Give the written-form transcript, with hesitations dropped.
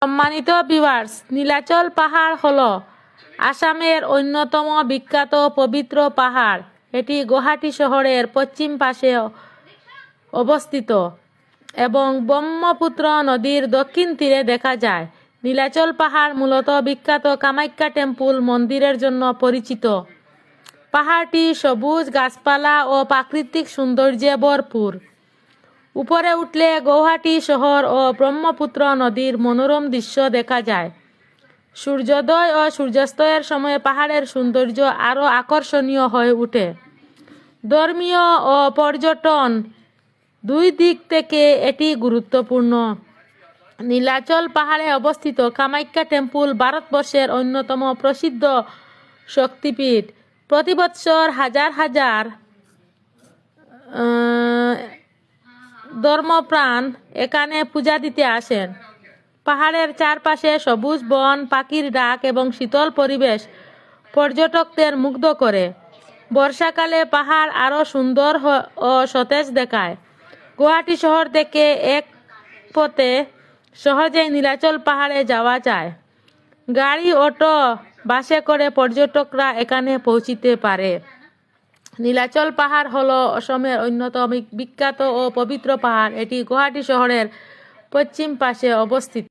সম্মানিত ভিউয়ার্স, নীলাচল পাহাড় হলো আসামের অন্যতম বিখ্যাত পবিত্র পাহাড়। এটি গুয়াহাটি শহরের পশ্চিম পাশে অবস্থিত এবং ব্রহ্মপুত্র নদীর দক্ষিণ তীরে দেখা যায়। নীলাচল পাহাড় মূলত বিখ্যাত কামাখ্যা টেম্পল মন্দিরের জন্য পরিচিত। পাহাড়টি সবুজ গাছপালা ও প্রাকৃতিক সৌন্দর্যে ভরপুর। উপরে উঠলে গুয়াহাটি শহর ও ব্রহ্মপুত্র নদীর মনোরম দৃশ্য দেখা যায়। সূর্যোদয় ও সূর্যাস্তের সময় পাহাড়ের সৌন্দর্য আরও আকর্ষণীয় হয়ে ওঠে। ধর্মীয় ও পর্যটন দুই দিক থেকে এটি গুরুত্বপূর্ণ। নীলাচল পাহাড়ে অবস্থিত কামাখ্যা টেম্পল ভারতবর্ষের অন্যতম প্রসিদ্ধ শক্তিপীঠ। প্রতি বৎসর হাজার হাজার ধর্মপ্রাণ এখানে পূজা দিতে আসেন। পাহাড়ের চারপাশে সবুজ বন, পাখির ডাক এবং শীতল পরিবেশ পর্যটকদের মুগ্ধ করে। বর্ষাকালে পাহাড় আরও সুন্দর ও সতেজ দেখায়। গুয়াহাটি শহর থেকে এক পথে সহজেই নীলাচল পাহাড়ে যাওয়া যায়। গাড়ি, অটো, বাসে করে পর্যটকরা এখানে পৌঁছিতে পারে। নীলাচল পাহাড় হলো অসমের অন্যতম বিখ্যাত ও পবিত্র পাহাড়। এটি গুয়াহাটি শহরের পশ্চিম পাশে অবস্থিত।